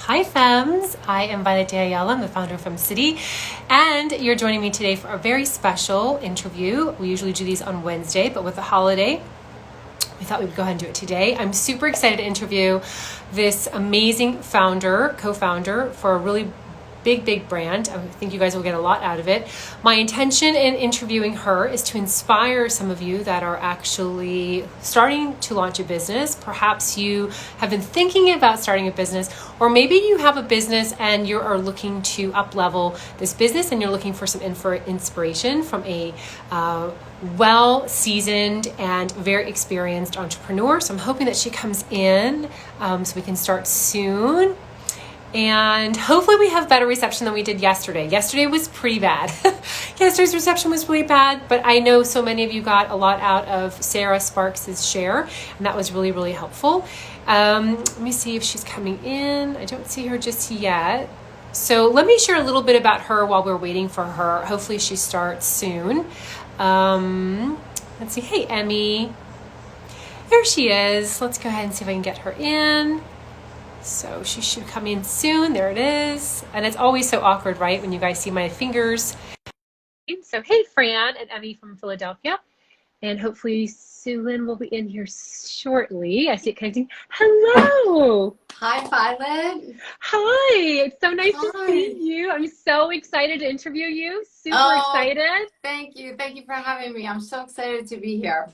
Hi Fems, I am Violette Ayala, I'm the founder of FemCity, and you're joining me today for a very special interview. We usually do these on Wednesday, but with the holiday, we thought we would go ahead and do it today. I'm super excited to interview this amazing founder, co-founder for a really big brand. I think you guys will get a lot out of it. My intention in interviewing her is to inspire some of you that are actually starting to launch a business. Perhaps you have been thinking about starting a business, or maybe you have a business and you are looking to up level this business and you're looking for some inspiration from a well-seasoned and very experienced entrepreneur. So I'm hoping that she comes in so we can start soon. And hopefully we have better reception than we did yesterday. Yesterday was pretty bad. Yesterday's reception was really bad, but I know so many of you got a lot out of Sarah Sparks's share, and that was really helpful. Let me see if she's coming in. I don't see her just yet. So let me share a little bit about her while we're waiting for her. Hopefully she starts soon. Let's see. Hey, Emmy. There she is. Let's go ahead and see if I can get her in. So she should come in soon. There it is. And it's always so awkward, right? When you guys see my fingers. So hey, Fran and Emmy from Philadelphia. And hopefully Suelyn will be in here shortly. I see it connecting. Hello. Hi, Violet. Hi. It's so nice to Hi. see you. I'm so excited to interview you. Super excited. Thank you. Thank you for having me. I'm so excited to be here.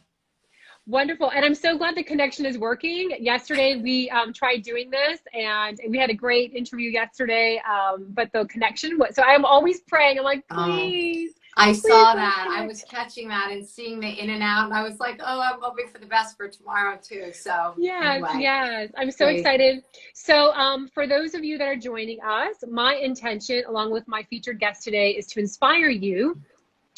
Wonderful. And I'm so glad the connection is working. Yesterday, we tried doing this and we had a great interview yesterday, but the connection was, so I'm always praying. I'm like, please. I please saw that. I was catching that and seeing the in and out. And I was like, oh, I'm hoping for the best for tomorrow too. So yes. I'm so excited. So for those of you that are joining us, my intention, along with my featured guest today, is to inspire you.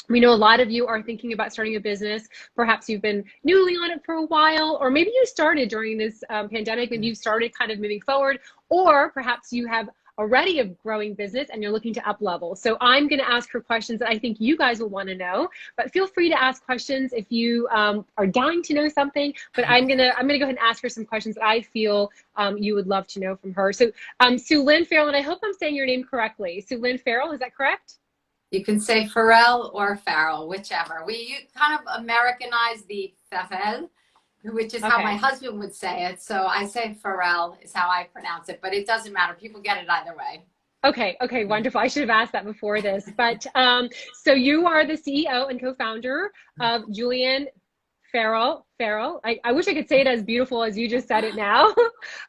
We know a lot of you are thinking about starting a business. Perhaps you've been newly on it for a while, or maybe you started during this pandemic and you started kind of moving forward, or perhaps you have already a growing business and you're looking to up level. So I'm going to ask her questions that I think you guys will want to know, but feel free to ask questions if you are dying to know something. But I'm gonna go ahead and ask her some questions that I feel you would love to know from her. So Suelyn Farel, and I hope I'm saying your name correctly. Suelyn Farel, is that correct? You can say Farel or Farrell, whichever. We kind of Americanize the Farel, which is how my husband would say it. So I say Farel is how I pronounce it, but it doesn't matter. People get it either way. Okay, wonderful. I should have asked that before this. But so you are the CEO and co-founder of Julien Farel. I wish I could say it as beautiful as you just said it now.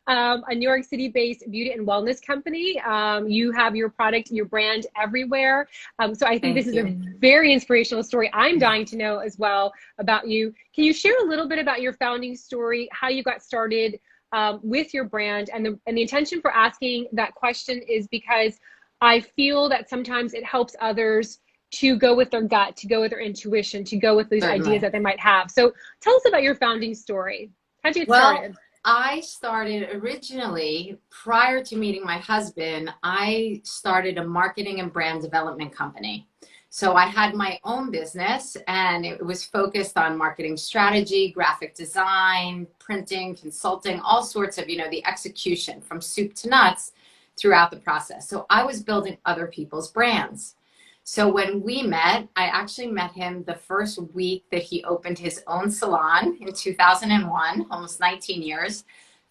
A New York City-based beauty and wellness company. You have your product, your brand everywhere. So I think this is a very inspirational story. I'm dying to know as well about you. Can you share a little bit about your founding story, how you got started with your brand? And the intention for asking that question is because I feel that sometimes it helps others to go with their gut, to go with their intuition, to go with these ideas that they might have. So tell us about your founding story. How'd you get started? I started originally, prior to meeting my husband, I started a marketing and brand development company. So I had my own business and it was focused on marketing strategy, graphic design, printing, consulting, all sorts of, the execution from soup to nuts throughout the process. So I was building other people's brands. So when we met, I actually met him the first week that he opened his own salon in 2001, almost 19 years.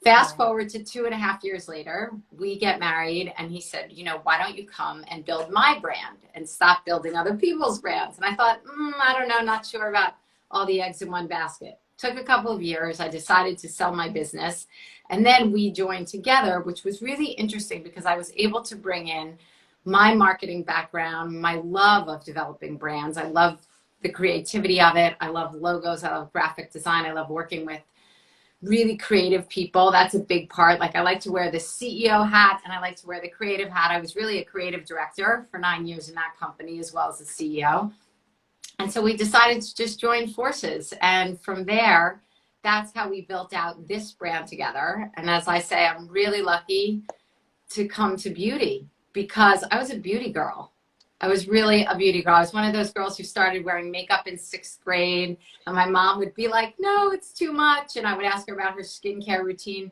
Fast forward to 2.5 years later, we get married and he said, why don't you come and build my brand and stop building other people's brands? And I thought, I don't know, not sure about all the eggs in one basket. Took a couple of years. I decided to sell my business. And then we joined together, which was really interesting because I was able to bring in my marketing background, my love of developing brands. I love the creativity of it. I love logos. I love graphic design. I love working with really creative people. That's a big part. Like I like to wear the CEO hat and I like to wear the creative hat. I was really a creative director for 9 years in that company as well as the CEO. And so we decided to just join forces. And from there, that's how we built out this brand together. And as I say, I'm really lucky to come to beauty, because I was a beauty girl. I was really a beauty girl. I was one of those girls who started wearing makeup in 6th grade. And my mom would be like, no, it's too much. And I would ask her about her skincare routine.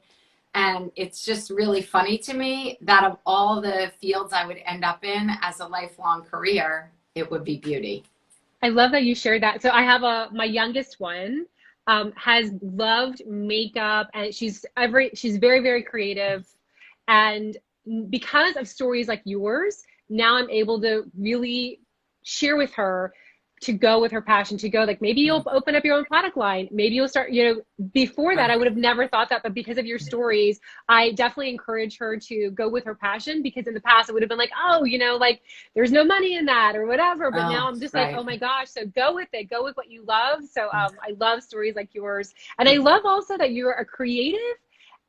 And it's just really funny to me that of all the fields I would end up in as a lifelong career, it would be beauty. I love that you shared that. So I have my youngest one has loved makeup, and she's very, very creative. And because of stories like yours, now I'm able to really share with her to go with her passion, to go like, maybe you'll open up your own product line. Maybe you'll start, before that, I would have never thought that. But because of your stories, I definitely encourage her to go with her passion, because in the past it would have been like, oh, like there's no money in that or whatever. But now I'm just like, oh my gosh. So go with it. Go with what you love. So I love stories like yours. And I love also that you're a creative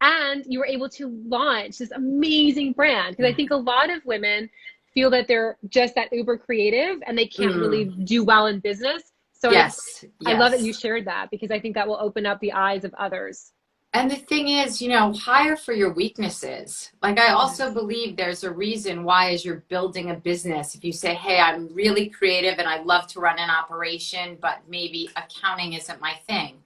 and you were able to launch this amazing brand. Because I think a lot of women feel that they're just that uber creative and they can't really do well in business. So yes, I love that you shared that, because I think that will open up the eyes of others. And the thing is, hire for your weaknesses. Like, I also believe there's a reason why, as you're building a business, if you say, hey, I'm really creative and I love to run an operation, but maybe accounting isn't my thing.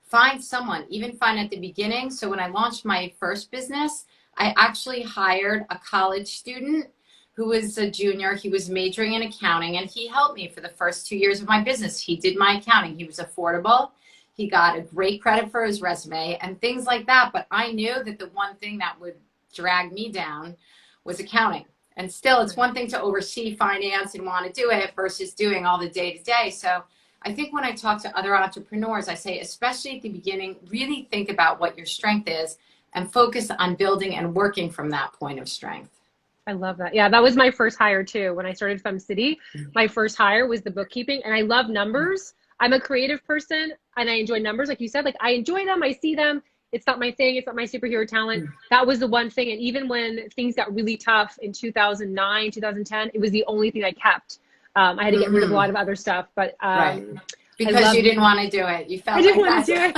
Find someone, even find at the beginning. So when I launched my first business, I actually hired a college student who was a junior. He was majoring in accounting, and he helped me for the first 2 years of my business. He did my accounting. He was affordable. He got a great credit for his resume and things like that. But I knew that the one thing that would drag me down was accounting. And still, it's one thing to oversee finance and want to do it versus doing all the day-to-day. So I think when I talk to other entrepreneurs, I say, especially at the beginning, really think about what your strength is and focus on building and working from that point of strength. I love that. Yeah, that was my first hire too. When I started FemCity, my first hire was the bookkeeping, and I love numbers. I'm a creative person and I enjoy numbers. Like you said, like I enjoy them. I see them. It's not my thing. It's not my superhero talent. That was the one thing. And even when things got really tough in 2009, 2010, it was the only thing I kept. I had to get rid of a lot of other stuff, but because you didn't want to do it. You felt I didn't want to do it.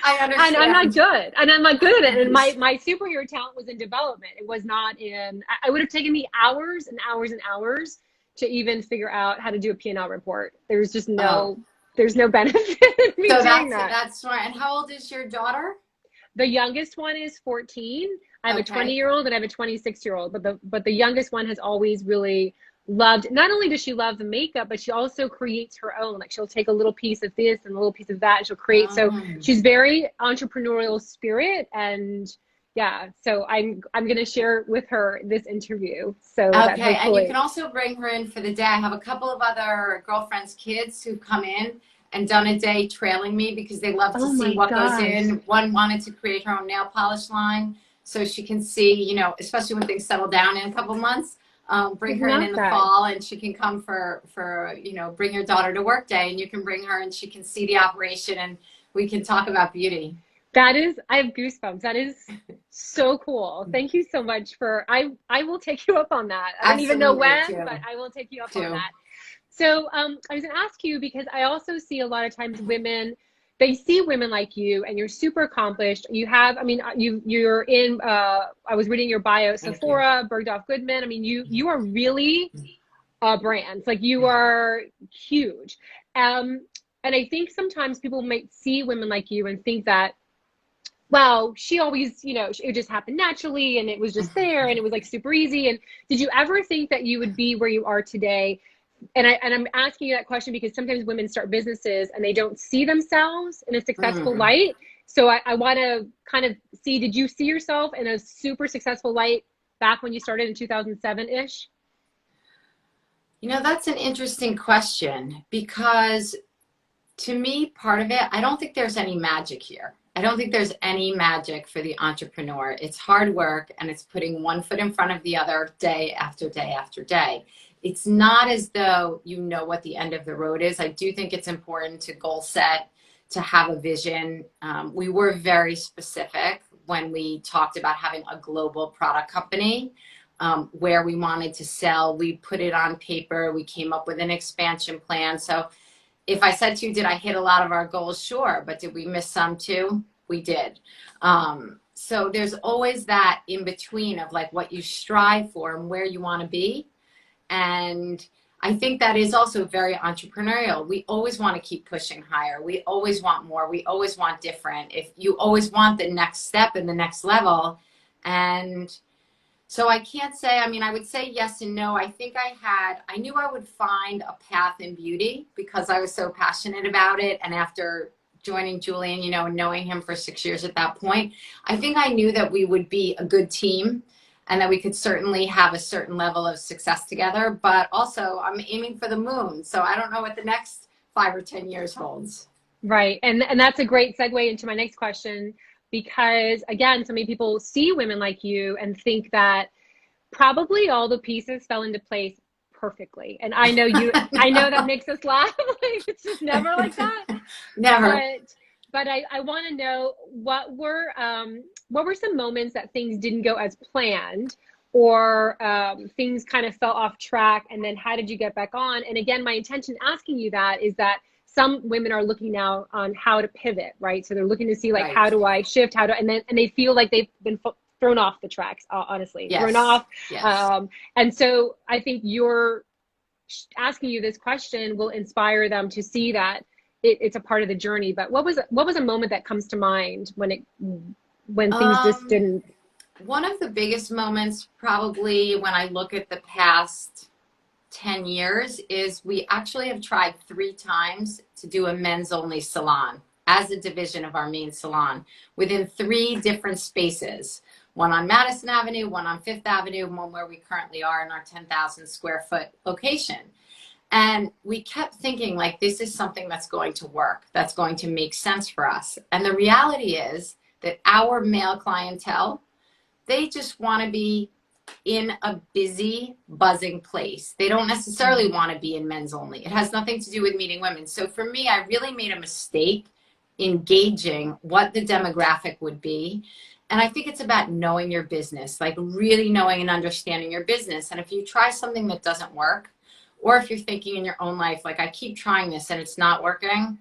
I understand. And I'm not good. And I'm not good at it. And my superhero talent was in development. It was not in, I would have taken me hours and hours and hours to even figure out how to do a P&L report. There's just there's no benefit in me doing that. That's right. And how old is your daughter? The youngest one is 14. I have a 20-year-old and I have a 26-year-old, but the youngest one has always really loved, not only does she love the makeup, but she also creates her own. Like she'll take a little piece of this and a little piece of that and she'll create. So she's very entrepreneurial spirit. And yeah, so I'm going to share with her this interview. So okay. And you can also bring her in for the day. I have a couple of other girlfriends' kids who've come in and done a day trailing me because they love to see what goes in. One wanted to create her own nail polish line so she can see, especially when things settle down in a couple of months. Bring her in the fall, and she can come for bring your daughter to work day, and you can bring her and she can see the operation and we can talk about beauty. That is, I have goosebumps. That is so cool. Thank you so much I will take you up on that. I don't even know when, but I will take you up on that. So I was going to ask you, because I also see a lot of times women, they see women like you and you're super accomplished. You have, you're in, I was reading your bio, Sephora, Bergdorf Goodman. You are really a brand. Like you are huge. And I think sometimes people might see women like you and think that, well, she always, it just happened naturally and it was just there and it was like super easy. And did you ever think that you would be where you are today? And I'm asking you that question because sometimes women start businesses and they don't see themselves in a successful light. So I want to kind of see, did you see yourself in a super successful light back when you started in 2007-ish? That's an interesting question, because to me, part of it, I don't think there's any magic here. I don't think there's any magic for the entrepreneur. It's hard work and it's putting one foot in front of the other day after day after day. It's not as though you know what the end of the road is. I do think it's important to goal set, to have a vision. We were very specific when we talked about having a global product company, where we wanted to sell. We put it on paper. We came up with an expansion plan. So if I said to you, did I hit a lot of our goals? Sure. But did we miss some too? We did. So there's always that in between of like what you strive for and where you want to be. And I think that is also very entrepreneurial. We always want to keep pushing higher. We always want more. We always want different. If you always want the next step and the next level. And so I can't say, I mean, I would say yes and no. I think I knew I would find a path in beauty because I was so passionate about it. And after joining Julien, you know, knowing him for 6 years at that point, I think I knew that we would be a good team and that we could certainly have a certain level of success together. But also I'm aiming for the moon. So I don't know what the next 5 or 10 years holds. Right. And that's a great segue into my next question, because again, so many people see women like you and think that probably all the pieces fell into place perfectly. And I know I know that makes us laugh. Like, it's just never like that. Never. But I want to know what were some moments that things didn't go as planned, or things kind of fell off track, and then how did you get back on? And again, my intention asking you that is that some women are looking now on how to pivot, right? So they're looking to see like, Right. How do I shift? And they feel like they've been thrown off the tracks, honestly. Yes. Thrown off. Yes. And so I think you're asking you this question will inspire them to see that it's a part of the journey. But what was a moment that comes to mind when things just didn't? One of the biggest moments, probably when I look at the past 10 years, is we actually have tried 3 times to do a men's only salon as a division of our main salon within 3 different spaces. One on Madison Avenue, one on Fifth Avenue, and one where we currently are in our 10,000 square foot location. And we kept thinking like, this is something that's going to work, that's going to make sense for us. And the reality is that our male clientele, they just want to be in a busy, buzzing place. They don't necessarily want to be in men's only. It has nothing to do with meeting women. So for me, I really made a mistake engaging what the demographic would be. And I think it's about knowing your business, like really knowing and understanding your business. And if you try something that doesn't work, or if you're thinking in your own life, like I keep trying this and it's not working.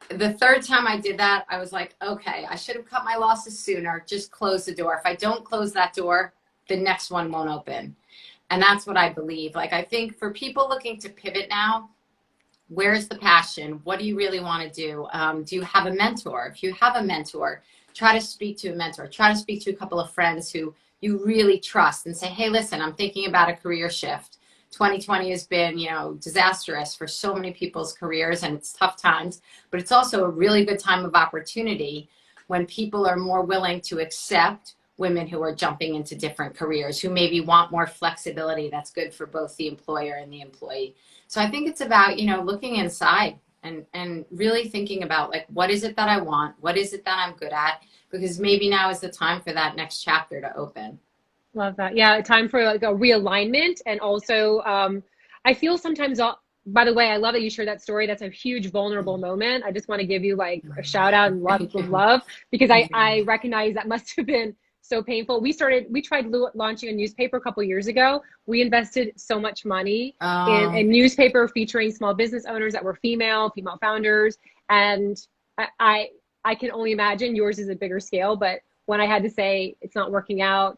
The 3rd time I did that, I was like, okay, I should have cut my losses sooner. Just close the door. If I don't close that door, the next one won't open. And that's what I believe. Like, I think for people looking to pivot now, where's the passion? What do you really want to do? Do you have a mentor? If you have a mentor, try to speak to a mentor. Try to speak to a couple of friends who you really trust and say, hey, listen, I'm thinking about a career shift. 2020 has been, you know, disastrous for so many people's careers, and it's tough times, but it's also a really good time of opportunity when people are more willing to accept women who are jumping into different careers, who maybe want more flexibility that's good for both the employer and the employee. So I think it's about, you know, looking inside and really thinking about like, what is it that I want? What is it that I'm good at? Because maybe now is the time for that next chapter to open. Love that. Yeah, time for like a realignment. And also, I feel sometimes, by the way, I love that you shared that story. That's a huge vulnerable moment. I just want to give you like a shout out and love, because I recognize that must have been so painful. We tried launching a newspaper a couple years ago. We invested so much money in a newspaper featuring small business owners that were female founders. And I can only imagine yours is a bigger scale, but when I had to say it's not working out,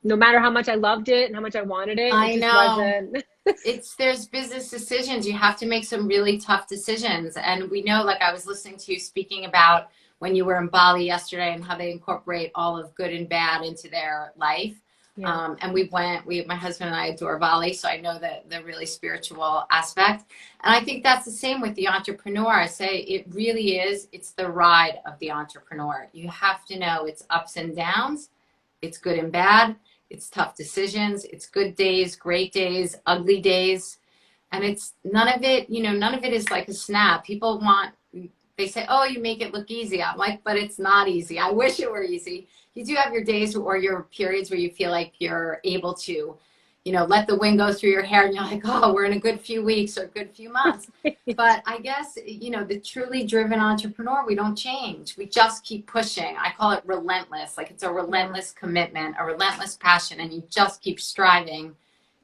no matter how much I loved it and how much I wanted it, I it just know. wasn't. There's business decisions. You have to make some really tough decisions. And we know, like I was listening to you speaking about when you were in Bali yesterday and how they incorporate all of good and bad into their life. Yeah. And my husband and I adore Bali, so I know the really spiritual aspect. And I think that's the same with the entrepreneur. I say it really is, it's the ride of the entrepreneur. You have to know it's ups and downs. It's good and bad. It's tough decisions. It's good days, great days, ugly days. And it's none of it is like a snap. They say, oh, you make it look easy. I'm like, but it's not easy. I wish it were easy. You do have your days or your periods where you feel like you're able to, you know, let the wind go through your hair and you're like, oh, we're in a good few weeks or a good few months. But I guess, you know, the truly driven entrepreneur, we don't change. We just keep pushing. I call it relentless. Like, it's a relentless commitment, a relentless passion, and you just keep striving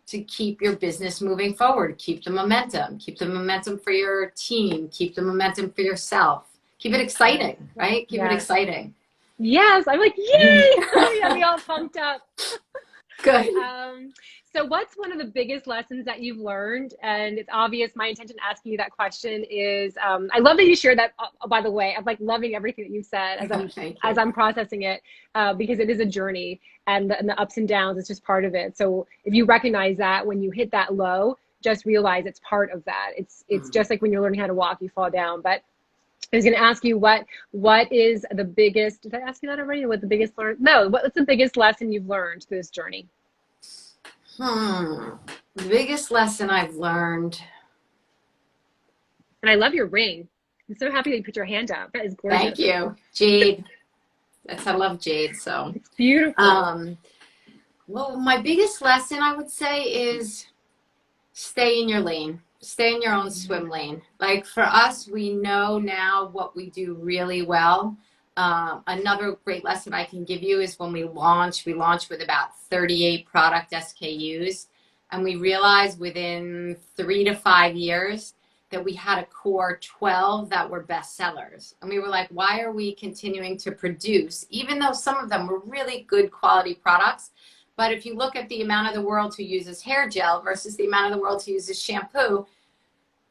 to keep your business moving forward. Keep the momentum for your team, keep the momentum for yourself. Keep it exciting, right? Keep it exciting. Yes, I'm like, yay! Yeah, we all pumped up. Good. So what's one of the biggest lessons that you've learned? And it's obvious my intention asking you that question is, I love that you shared that, by the way. I'm like loving everything that you said as I'm processing it, because it is a journey, and the ups and downs is just part of it. So if you recognize that when you hit that low, just realize it's part of that. It's just like when you're learning how to walk, you fall down. But I was going to ask you what is the biggest, did I ask you that already? What the biggest what's the biggest lesson you've learned through this journey? The biggest lesson I've learned. And I love your ring. I'm so happy that you put your hand up. That is gorgeous. Thank you. Jade. I love jade, so. It's beautiful. Well, my biggest lesson I would say is stay in your lane. Stay in your own swim lane. Like for us, we know now what we do really well. Another great lesson I can give you is when we launched with about 38 product SKUs. And we realized within 3 to 5 years that we had a core 12 that were bestsellers. And we were like, why are we continuing to produce, even though some of them were really good quality products? But if you look at the amount of the world who uses hair gel versus the amount of the world who uses shampoo,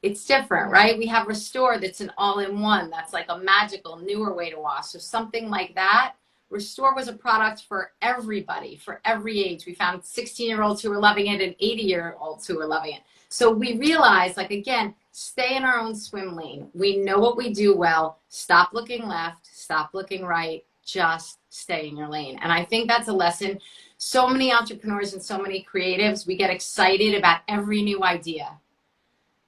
it's different, right? We have Restore that's an all-in-one. That's like a magical, newer way to wash. So something like that. Restore was a product for everybody, for every age. We found 16-year-olds who were loving it and 80-year-olds who were loving it. So we realized, like, again, stay in our own swim lane. We know what we do well. Stop looking left. Stop looking right. Just stay in your lane. And I think that's a lesson. So many entrepreneurs and so many creatives, we get excited about every new idea.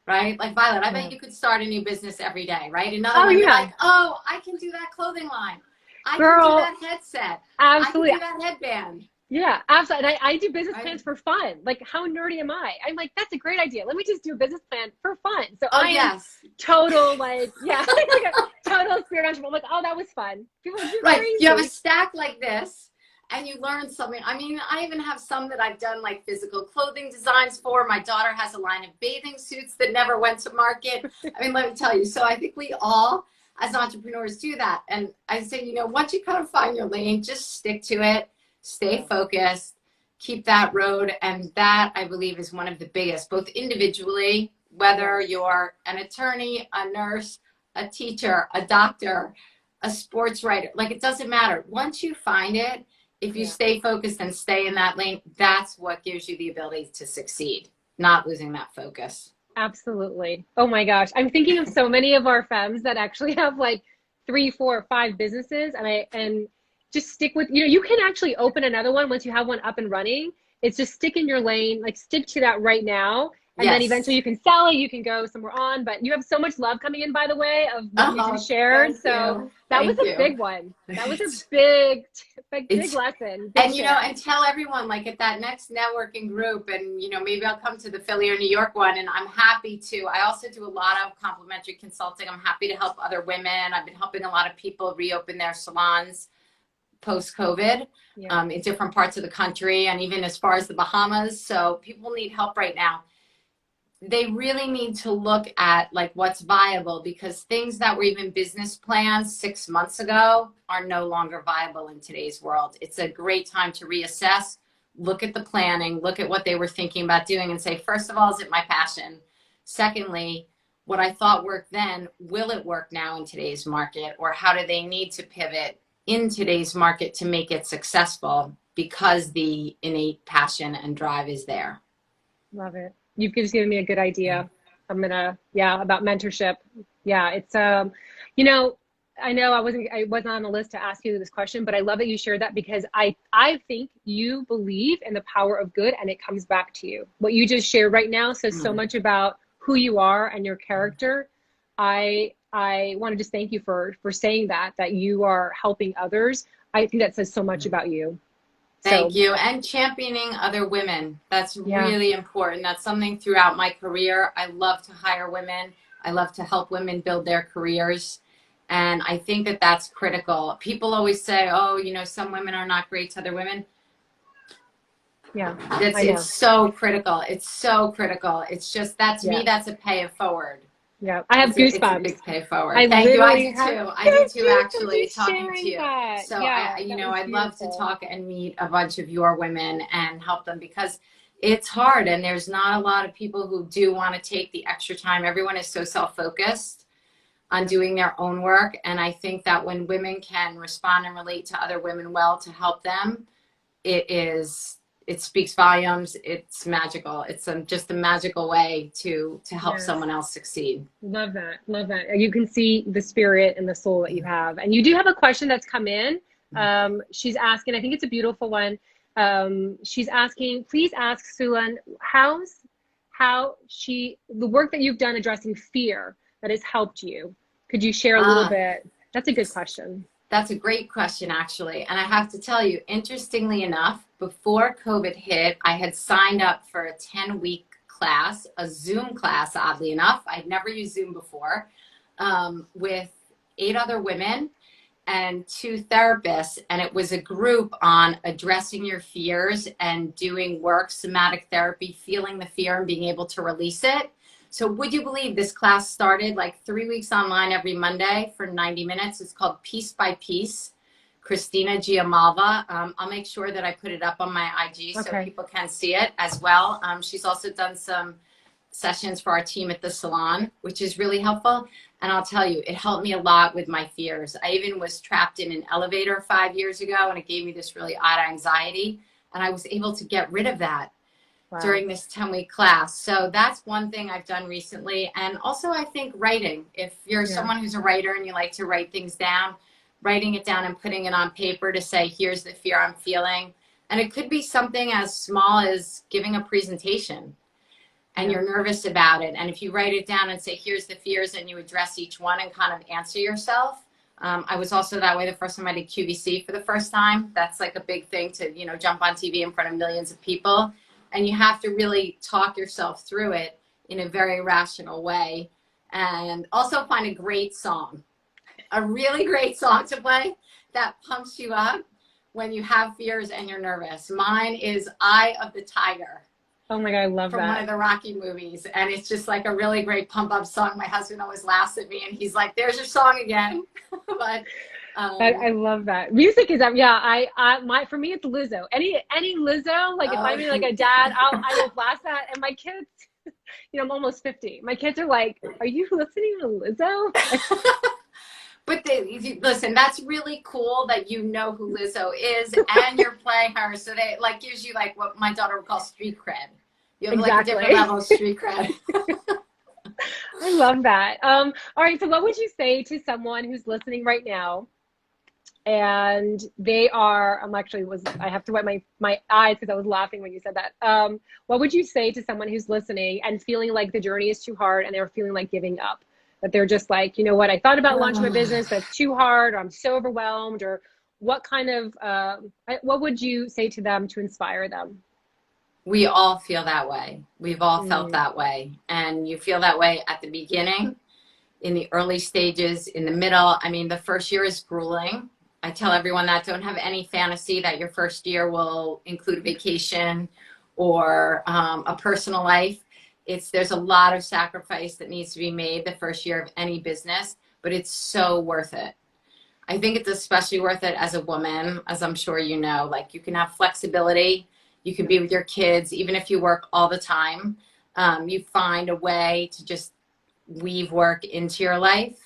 Right? Like Violet, I bet you could start a new business every day, right? Another one, you're like, oh, I can do that clothing line. I can do that headset. Absolutely. I can do that headband. Yeah, absolutely. And I do business plans for fun. Like, how nerdy am I? I'm like, that's a great idea. Let me just do a business plan for fun. So I am total, like, total spirit entrepreneur. I'm like, oh, that was fun. People are crazy. You have a stack like this. And you learn something. I mean, I even have some that I've done like physical clothing designs for. My daughter has a line of bathing suits that never went to market. I mean, let me tell you. So I think we all, as entrepreneurs, do that. And I say, once you kind of find your lane, just stick to it. Stay focused. Keep that road. And that, I believe, is one of the biggest, both individually, whether you're an attorney, a nurse, a teacher, a doctor, a sports writer. Like, it doesn't matter. Once you find it, if you stay focused and stay in that lane, that's what gives you the ability to succeed, not losing that focus. Absolutely. Oh my gosh. I'm thinking of so many of our femmes that actually have like 3, 4, 5 businesses, and just stick with, you can actually open another one once you have one up and running. It's just stick in your lane, like stick to that right now. And then eventually you can sell it, you can go somewhere on, but you have so much love coming in, by the way, of what you shared. So that was a big one. That was a big lesson. And, and tell everyone, like at that next networking group, and, maybe I'll come to the Philly or New York one, and I'm happy to. I also do a lot of complimentary consulting. I'm happy to help other women. I've been helping a lot of people reopen their salons post-COVID in different parts of the country, and even as far as the Bahamas. So people need help right now. They really need to look at like what's viable, because things that were even business plans 6 months ago are no longer viable in today's world. It's a great time to reassess, look at the planning, look at what they were thinking about doing, and say, first of all, is it my passion? Secondly, what I thought worked then, will it work now in today's market? Or how do they need to pivot in today's market to make it successful, because the innate passion and drive is there? Love it. You've just given me a good idea. I'm gonna, about mentorship. Yeah, it's I know I wasn't on the list to ask you this question, but I love that you shared that, because I think you believe in the power of good, and it comes back to you. What you just shared right now says so much about who you are and your character. I want to just thank you for saying that you are helping others. I think that says so much about you. Thank you. And championing other women. That's really important. That's something throughout my career. I love to hire women. I love to help women build their careers. And I think that that's critical. People always say, oh, some women are not great to other women. Yeah. It's so critical. It's so critical. It's just, to me, that's a pay it forward. Yeah, I have It's a goosebumps. big pay forward. I Thank you. I literally do have too. I do too, goosebumps actually, just talking to sharing you. that. So Yeah, you that know, was I'd love to beautiful. talk and meet a bunch of your women and help them, because it's hard and there's not a lot of people who do want to take the extra time. Everyone is so self-focused on doing their own work. And I think that when women can respond and relate to other women well to help them, it speaks volumes. It's magical. It's just a magical way to help Yes. someone else succeed. Love that. Love that. You can see the spirit and the soul that you have. And you do have a question that's come in. She's asking, I think it's a beautiful one. She's asking, please ask Suelyn, the work that you've done addressing fear that has helped you. Could you share a little bit? That's a good question. That's a great question, actually. And I have to tell you, interestingly enough, before COVID hit, I had signed up for a 10-week class, a Zoom class, oddly enough. I'd never used Zoom before, with 8 other women and 2 therapists. And it was a group on addressing your fears and doing work, somatic therapy, feeling the fear and being able to release it. So would you believe this class started like 3 weeks online every Monday for 90 minutes. It's called Piece by Piece, Christina Giamalva. I'll make sure that I put it up on my IG so people can see it as well. She's also done some sessions for our team at the Salon, which is really helpful. And I'll tell you, it helped me a lot with my fears. I even was trapped in an elevator 5 years ago, and it gave me this really odd anxiety. And I was able to get rid of that during this 10-week class. So that's one thing I've done recently. And also I think writing, if you're someone who's a writer and you like to write things down, writing it down and putting it on paper to say, here's the fear I'm feeling. And it could be something as small as giving a presentation and you're nervous about it. And if you write it down and say, here's the fears, and you address each one and kind of answer yourself. I was also that way the first time I did QVC for the first time. That's like a big thing to, you know, jump on TV in front of millions of people. And you have to really talk yourself through it in a very rational way. And also find a great song, a really great song to play that pumps you up when you have fears and you're nervous. Mine is Eye of the Tiger. Oh my God, I love that. From one of the Rocky movies. And it's just like a really great pump up song. My husband always laughs at me and he's like, there's your song again. But I love that. Music is for me it's Lizzo. Any Lizzo, like if I'm like a dad, I will blast that. And my kids, you know, I'm almost 50. My kids are like, are you listening to Lizzo? But listen, that's really cool that you know who Lizzo is and you're playing her. So they like gives you like what my daughter would call street cred. You have like a different level of street cred. I love that. All right. So what would you say to someone who's listening right now? And they are, I have to wipe my eyes because I was laughing when you said that. What would you say to someone who's listening and feeling like the journey is too hard and they're feeling like giving up? That they're just like, you know what, I thought about launching my business, but it's too hard, or I'm so overwhelmed, or what kind of, what would you say to them to inspire them? We all feel that way. We've all felt that way. And you feel that way at the beginning, in the early stages, in the middle. I mean, the first year is grueling. I tell everyone that don't have any fantasy that your first year will include vacation or a personal life. There's a lot of sacrifice that needs to be made the first year of any business, but it's so worth it. I think it's especially worth it as a woman, as I'm sure you know, like you can have flexibility. You can be with your kids, even if you work all the time. You find a way to just weave work into your life.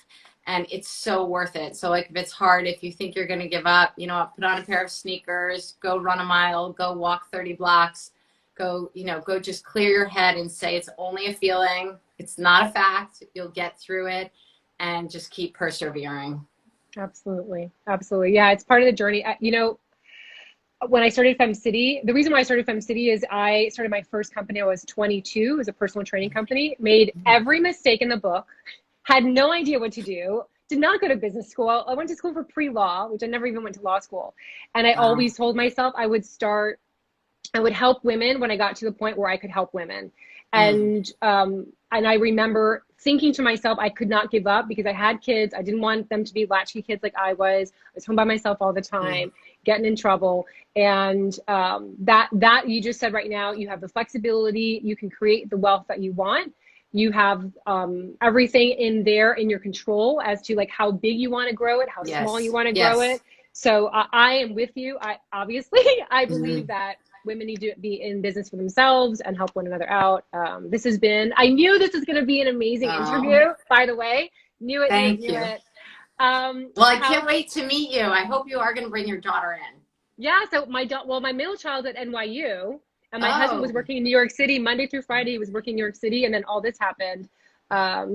And it's so worth it. So like if it's hard, if you think you're going to give up, you know, put on a pair of sneakers, go run a mile, go walk 30 blocks, go just clear your head and say it's only a feeling. It's not a fact. You'll get through it and just keep persevering. Absolutely. Absolutely. Yeah. It's part of the journey. You know, when I started FemCity, the reason why I started FemCity is I started my first company. I was 22. It was a personal training company, made every mistake in the book, had no idea what to do, did not go to business school. I went to school for pre-law, which I never even went to law school. And I always told myself I would help women when I got to the point where I could help women. And I remember thinking to myself, I could not give up because I had kids. I didn't want them to be latchkey kids like I was. I was home by myself all the time, getting in trouble. And that you just said right now, you have the flexibility, you can create the wealth that you want. You have everything in there in your control as to like how big you want to grow it, how small you Yes. want to grow Yes. it. So I am with you. I obviously I believe Mhm. that women need to be in business for themselves and help one another out. This has been, I knew this was going to be an amazing Oh, interview, by the way. Knew it, knew it, thank knew you. it. Well, I How, can't wait to meet you. I hope you are going to bring your daughter in. yeah, so my middle child's at NYU, and my husband was Oh, working in New York City Monday through Friday. He was working in New York City, and then all this happened.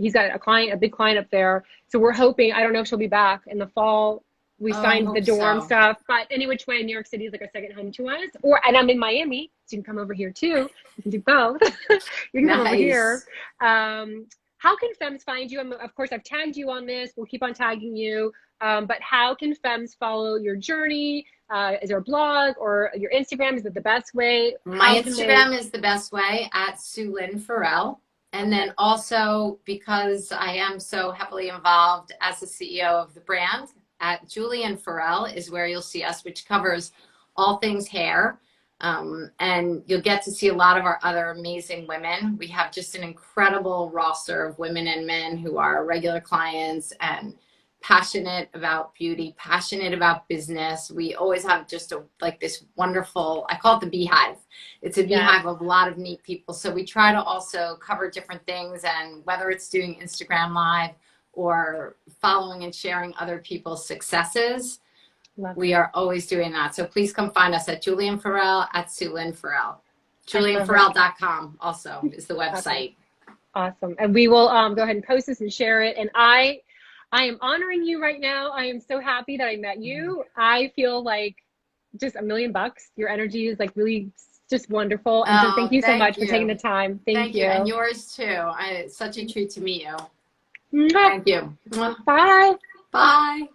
He's got a big client up there. So we're hoping, I don't know if she'll be back in the fall. We oh, I signed the hope dorm so. stuff, but any which way, New York City is like a second home to us. And I'm in Miami, so you can come over here too. You can do both. You can come over here. Nice. How can Femmes find you? Of course, I've tagged you on this. We'll keep on tagging you. But how can Femmes follow your journey? Is there a blog or your Instagram? Is it the best way? My How can they? Instagram is the best way at Suelyn Farel. And then also, because I am so heavily involved as the CEO of the brand, at Julien Farel is where you'll see us, which covers all things hair. And you'll get to see a lot of our other amazing women. We have just an incredible roster of women and men who are regular clients and passionate about beauty, passionate about business. We always have just like this wonderful, I call it the Beehive. It's a Yes. beehive of a lot of neat people. So we try to also cover different things, and whether it's doing Instagram Live or following and sharing other people's successes, Love we it. are always doing that. So please come find us at Julien Farel at Suelyn Farel. Perfect. JulienFarel.com also is the Okay. website. Awesome. And we will go ahead and post this and share it. And I am honoring you right now. I am so happy that I met you. I feel like just $1,000,000. Your energy is like really just wonderful. And so thank Oh, you so thank much for taking you. the time. Thank Thank you. And you. yours too. It's such a treat to meet you. Mwah. Thank you. Bye. Bye.